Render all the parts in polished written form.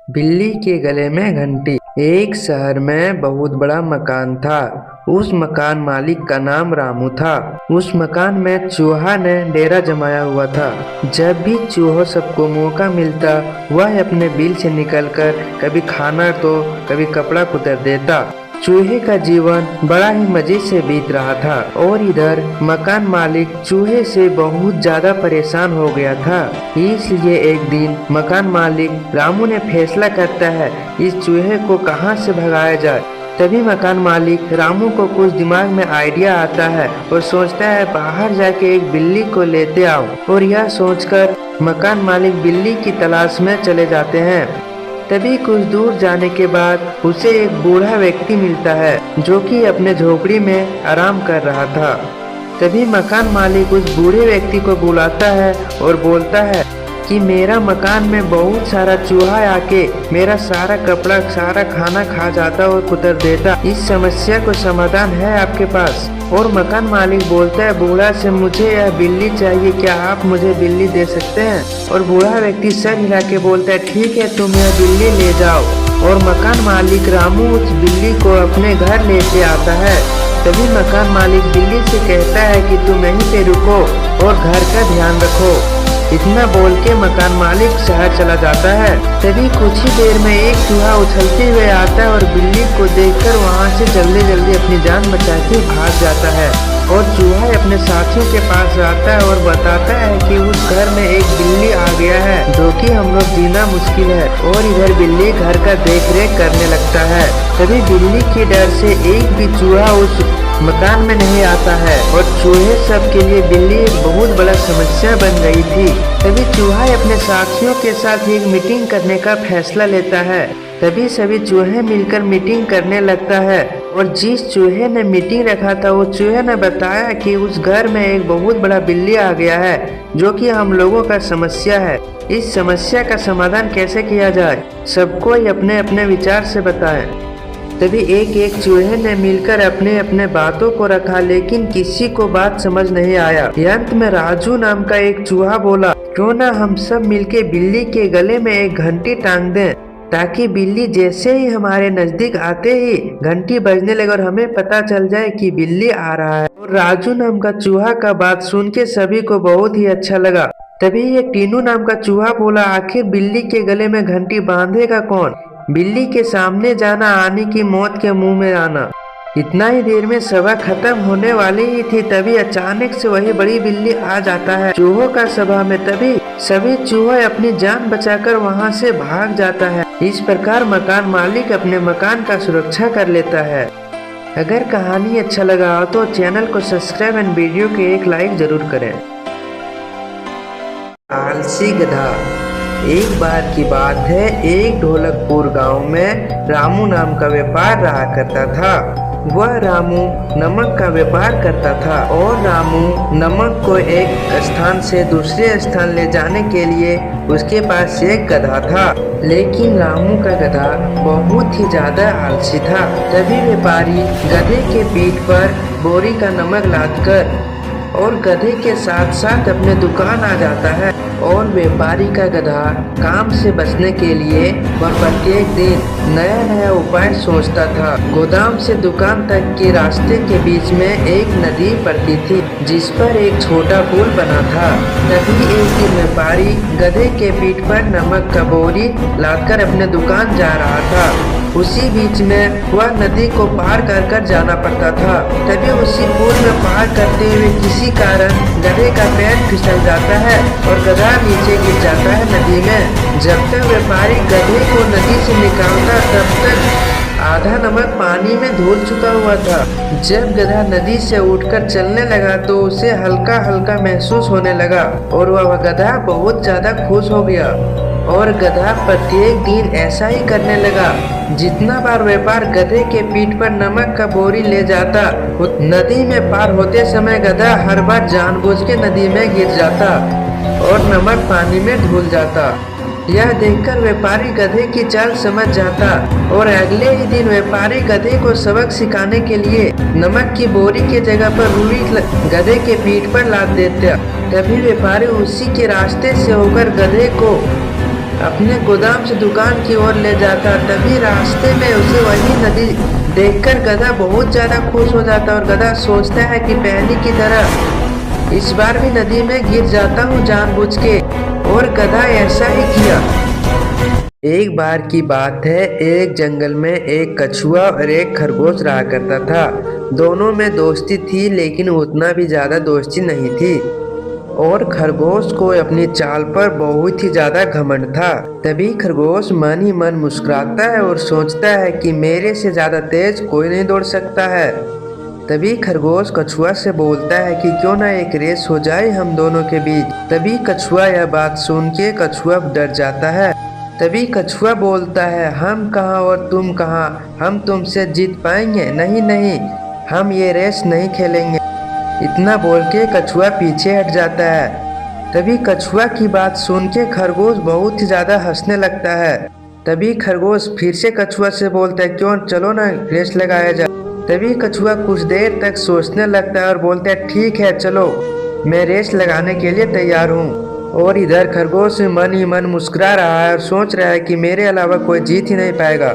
बिल्ली के गले में घंटी। एक शहर में बहुत बड़ा मकान था। उस मकान मालिक का नाम रामू था। उस मकान में चूहा ने डेरा जमाया हुआ था। जब भी चूहों सबको मौका मिलता, वह अपने बिल से निकलकर कभी खाना तो कभी कपड़ा कुतर देता। चूहे का जीवन बड़ा ही मजे से बीत रहा था और इधर मकान मालिक चूहे से बहुत ज्यादा परेशान हो गया था। इसलिए एक दिन मकान मालिक रामू ने फैसला करता है इस चूहे को कहां से भगाया जाए। तभी मकान मालिक रामू को कुछ दिमाग में आइडिया आता है और सोचता है बाहर जाके एक बिल्ली को लेते आओ। और यह सोचकर मकान मालिक बिल्ली की तलाश में चले जाते हैं। तभी कुछ दूर जाने के बाद उसे एक बूढ़ा व्यक्ति मिलता है जो कि अपने झोपड़ी में आराम कर रहा था। तभी मकान मालिक उस बूढ़े व्यक्ति को बुलाता है और बोलता है कि मेरा मकान में बहुत सारा चूहा आके मेरा सारा कपड़ा सारा खाना खा जाता और कुतर देता। इस समस्या को समाधान है आपके पास? और मकान मालिक बोलता है बूढ़ा से, मुझे यह बिल्ली चाहिए, क्या आप मुझे बिल्ली दे सकते हैं? और बूढ़ा व्यक्ति सर हिला के बोलता है ठीक है, तुम यह बिल्ली ले जाओ। और मकान मालिक रामू उस बिल्ली को अपने घर लेके आता है। तभी मकान मालिक बिल्ली से कहता है कि तुम यहीं पे रुको और घर का ध्यान रखो। इतना बोल के मकान मालिक शहर चला जाता है। तभी कुछ ही देर में एक चूहा उछलते हुए आता है और बिल्ली को देखकर वहां से जल्दी जल्दी अपनी जान बचा के भाग जाता है। और चूहा अपने साथियों के पास आता है और बताता है कि उस घर में एक बिल्ली आ गया है जो कि हम लोग जीना मुश्किल है। और इधर बिल्ली घर का देख रेख करने लगता है। तभी बिल्ली के डर से एक भी चूहा उस मकान में नहीं आता है और चूहे सब के लिए बिल्ली एक बहुत बड़ा समस्या बन गई थी। तभी चूहा अपने साथियों के साथ एक मीटिंग करने का फैसला लेता है। तभी सभी चूहे मिलकर मीटिंग करने लगता है और जिस चूहे ने मीटिंग रखा था वो चूहे ने बताया कि उस घर में एक बहुत बड़ा बिल्ली आ गया है जो कि हम लोगों का समस्या है। इस समस्या का समाधान कैसे किया जाए, सबको अपने अपने विचार से बताएं। तभी एक एक चूहे ने मिलकर अपने अपने बातों को रखा, लेकिन किसी को बात समझ नहीं आया। अंत में राजू नाम का एक चूहा बोला, क्यों ना हम सब मिलके बिल्ली के गले में एक घंटी टांग दें, ताकि बिल्ली जैसे ही हमारे नजदीक आते ही घंटी बजने लगे और हमें पता चल जाए कि बिल्ली आ रहा है। और राजू नाम का चूहा का बात सुन के सभी को बहुत ही अच्छा लगा। तभी एक टीनू नाम का चूहा बोला, आखिर बिल्ली के गले में घंटी बांधेगा कौन? बिल्ली के सामने जाना आने की मौत के मुंह में आना। इतना ही देर में सभा खत्म होने वाली ही थी, तभी अचानक से वही बड़ी बिल्ली आ जाता है चूहों का सभा में। तभी सभी चूहे अपनी जान बचाकर वहां से भाग जाता है। इस प्रकार मकान मालिक अपने मकान का सुरक्षा कर लेता है। अगर कहानी अच्छा लगा हो तो चैनल को सब्सक्राइब एंड वीडियो के एक लाइक जरूर करें। आलसी गधा। एक बार की बात है, एक ढोलकपुर गांव में रामू नाम का व्यापार रहा करता था। वह रामू नमक का व्यापार करता था और रामू नमक को एक स्थान से दूसरे स्थान ले जाने के लिए उसके पास एक गधा था। लेकिन रामू का गधा बहुत ही ज्यादा आलसी था। तभी व्यापारी गधे के पीठ पर बोरी का नमक लादकर और गधे के साथ साथ अपने दुकान आ जाता है। और व्यापारी का गधा काम से बचने के लिए वह प्रत्येक दिन नया नया उपाय सोचता था। गोदाम से दुकान तक के रास्ते के बीच में एक नदी पड़ती थी जिस पर एक छोटा पुल बना था। तभी एक दिन व्यापारी गधे के पीठ पर नमक का बोरी लादकर अपने दुकान जा रहा था। उसी बीच में वह नदी को पार कर कर जाना पड़ता था। तभी उसी पुल में पार करते हुए किसी कारण गधे का पैर फिसल जाता है और गधा नीचे गिर जाता है नदी में। जब तक व्यापारी गधे को नदी से निकालता तब तक आधा नमक पानी में धुल चुका हुआ था। जब गधा नदी से उठकर चलने लगा तो उसे हल्का हल्का महसूस होने लगा और वह गधा बहुत ज्यादा खुश हो गया। और गधा प्रत्येक दिन ऐसा ही करने लगा। जितना बार व्यापार गधे के पीठ पर नमक का बोरी ले जाता, नदी में पार होते समय गधा हर बार जानबूझ के नदी में गिर जाता और नमक पानी में धुल जाता। यह देखकर व्यापारी गधे की चाल समझ जाता और अगले ही दिन व्यापारी गधे को सबक सिखाने के लिए नमक की बोरी के जगह पर रुई गधे के पीठ पर लाद देता। तभी व्यापारी उसी के रास्ते से होकर गधे को अपने गोदाम से दुकान की ओर ले जाता। तभी रास्ते में उसे वही नदी देखकर गधा बहुत ज्यादा खुश हो जाता और गधा सोचता है कि पहले की तरह इस बार भी नदी में गिर जाता हूँ जानबूझ के। और गधा ऐसा ही किया। एक बार की बात है, एक जंगल में एक कछुआ और एक खरगोश रहा करता था। दोनों में दोस्ती थी, लेकिन उतना भी ज्यादा दोस्ती नहीं थी। और खरगोश को अपनी चाल पर बहुत ही ज्यादा घमंड था। तभी खरगोश मन ही मन मुस्कुराता है और सोचता है कि मेरे से ज्यादा तेज कोई नहीं दौड़ सकता है। तभी खरगोश कछुआ से बोलता है कि क्यों ना एक रेस हो जाए हम दोनों के बीच। तभी कछुआ यह बात सुन के कछुआ डर जाता है। तभी कछुआ बोलता है, हम कहाँ और तुम कहाँ, हम तुमसे जीत पाएंगे? नहीं नहीं, हम ये रेस नहीं खेलेंगे। इतना बोल के कछुआ पीछे हट जाता है। तभी कछुआ की बात सुन के खरगोश बहुत ही ज्यादा हंसने लगता है। तभी खरगोश फिर से कछुआ से बोलता है, क्यों चलो ना रेस लगाया जाए। तभी कछुआ कुछ देर तक सोचने लगता है और बोलता है, ठीक है चलो, मैं रेस लगाने के लिए तैयार हूँ। और इधर खरगोश मन ही मन मुस्कुरा रहा है और सोच रहा है कि मेरे अलावा कोई जीत ही नहीं पाएगा।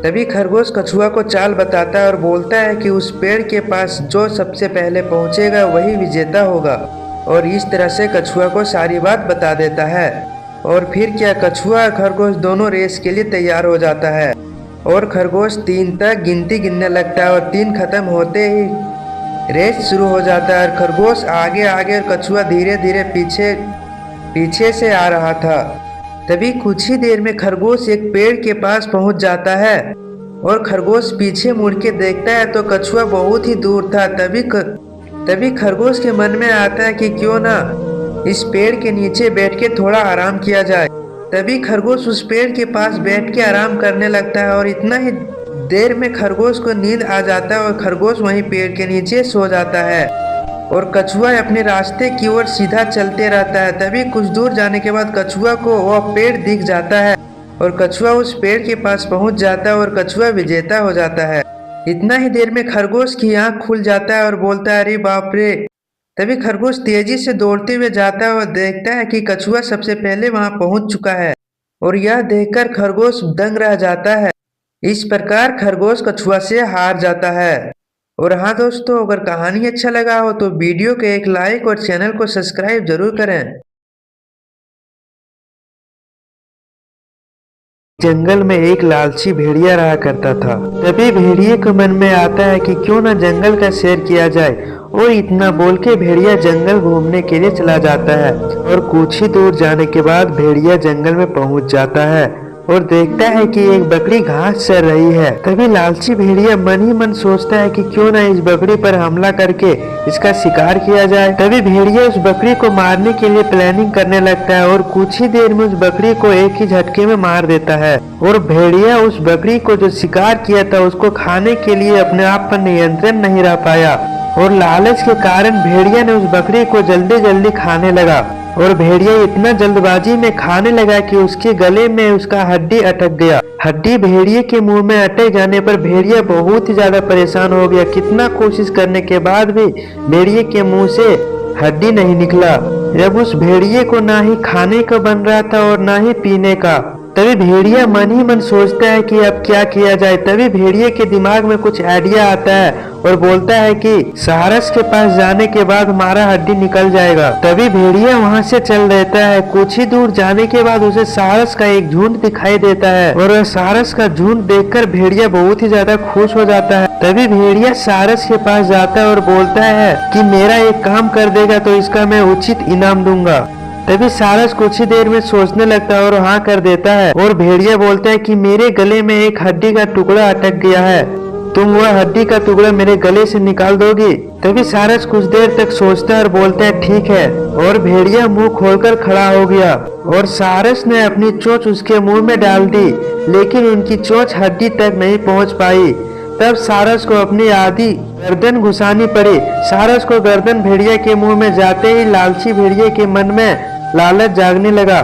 तभी खरगोश कछुआ को चाल बताता है और बोलता है कि उस पेड़ के पास जो सबसे पहले पहुंचेगा वही विजेता होगा। और इस तरह से कछुआ को सारी बात बता देता है। और फिर क्या, कछुआ और खरगोश दोनों रेस के लिए तैयार हो जाता है। और खरगोश 3 तक गिनती गिनने लगता है और 3 खत्म होते ही रेस शुरू हो जाता है। और खरगोश आगे आगे और कछुआ धीरे धीरे पीछे पीछे से आ रहा था। तभी कुछ ही देर में खरगोश एक पेड़ के पास पहुंच जाता है। और खरगोश पीछे मुड़ के देखता है तो कछुआ बहुत ही दूर था। तभी खरगोश के मन में आता है कि क्यों ना इस पेड़ के नीचे बैठ के थोड़ा आराम किया जाए। तभी खरगोश उस पेड़ के पास बैठ के आराम करने लगता है। और इतना ही देर में खरगोश को नींद आ जाता है और खरगोश वहीं पेड़ के नीचे सो जाता है। और कछुआ अपने रास्ते की ओर सीधा चलते रहता है। तभी कुछ दूर जाने के बाद कछुआ को वह पेड़ दिख जाता है और कछुआ उस पेड़ के पास पहुंच जाता है और कछुआ विजेता हो जाता है। इतना ही देर में खरगोश की आंख खुल जाता है और बोलता है, अरे बाप रे। तभी खरगोश तेजी से दौड़ते हुए जाता है और देखता है कि कछुआ सबसे पहले वहां पहुंच चुका है। और यह देखकर खरगोश दंग रह जाता है। इस प्रकार खरगोश कछुआ से हार जाता है। और हाँ दोस्तों, अगर कहानी अच्छा लगा हो तो वीडियो को एक लाइक और चैनल को सब्सक्राइब जरूर करें। जंगल में एक लालची भेड़िया रहा करता था। तभी भेड़िए के मन में आता है कि क्यों ना जंगल का सैर किया जाए। और इतना बोल के भेड़िया जंगल घूमने के लिए चला जाता है। और कुछ ही दूर जाने के बाद भेड़िया जंगल में पहुंच जाता है और देखता है कि एक बकरी घास चर रही है। तभी लालची भेड़िया मन ही मन सोचता है कि क्यों ना इस बकरी पर हमला करके इसका शिकार किया जाए। तभी भेड़िया उस बकरी को मारने के लिए प्लानिंग करने लगता है और कुछ ही देर में उस बकरी को एक ही झटके में मार देता है। और भेड़िया उस बकरी को जो शिकार किया था उसको खाने के लिए अपने आप पर नियंत्रण नहीं रह पाया। और लालच के कारण भेड़िया ने उस बकरी को जल्दी जल्दी खाने लगा। और भेड़िया इतना जल्दबाजी में खाने लगा कि उसके गले में उसका हड्डी अटक गया। हड्डी भेड़िए के मुंह में अटक जाने पर भेड़िया बहुत ही ज्यादा परेशान हो गया। कितना कोशिश करने के बाद भी भेड़िए के मुंह से हड्डी नहीं निकला। जब उस भेड़िए को ना ही खाने का बन रहा था और ना ही पीने का। तभी भेड़िया मन ही मन सोचता है कि अब क्या किया जाए। तभी भेड़िए के दिमाग में कुछ आइडिया आता है और बोलता है कि सारस के पास जाने के बाद हमारा हड्डी निकल जाएगा। तभी भेड़िया वहां से चल देता है। कुछ ही दूर जाने के बाद उसे सारस का एक झुंड दिखाई देता है। और सारस का झुंड देखकर भेड़िया बहुत ही ज्यादा खुश हो जाता है। तभी भेड़िया सारस के पास जाता है और बोलता है कि मेरा एक काम कर देगा तो इसका मैं उचित इनाम दूंगा। तभी सारस कुछ ही देर में सोचने लगता है और हाँ कर देता है। और भेड़िया बोलता है कि मेरे गले में एक हड्डी का टुकड़ा अटक गया है, तुम वह हड्डी का टुकड़ा मेरे गले से निकाल दोगी? तभी सारस कुछ देर तक सोचता है और बोलता है ठीक है। और भेड़िया मुंह खोलकर खड़ा हो गया और सारस ने अपनी चोंच उसके मुंह में डाल दी, लेकिन उनकी चोंच हड्डी तक नहीं पहुंच पाई। तब सारस को अपनी आधी गर्दन घुसानी पड़ी। सारस को गर्दन भेड़िया के मुंह में जाते ही लालची भेड़िए के मन में लालच जागने लगा,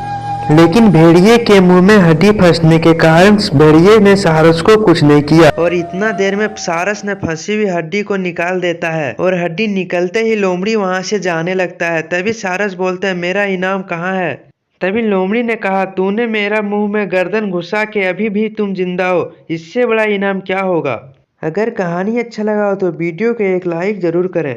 लेकिन भेड़िए के मुंह में हड्डी फंसने के कारण भेड़िए ने सारस को कुछ नहीं किया। और इतना देर में सारस ने फंसी हुई हड्डी को निकाल देता है। और हड्डी निकलते ही लोमड़ी वहां से जाने लगता है। तभी सारस बोलता है मेरा इनाम कहाँ है? तभी लोमड़ी ने कहा, तूने मेरा मुंह में गर्दन घुसा के अभी भी तुम जिंदा हो, इससे बड़ा इनाम क्या होगा। अगर कहानी अच्छा लगा हो तो वीडियो को एक लाइक जरूर करें।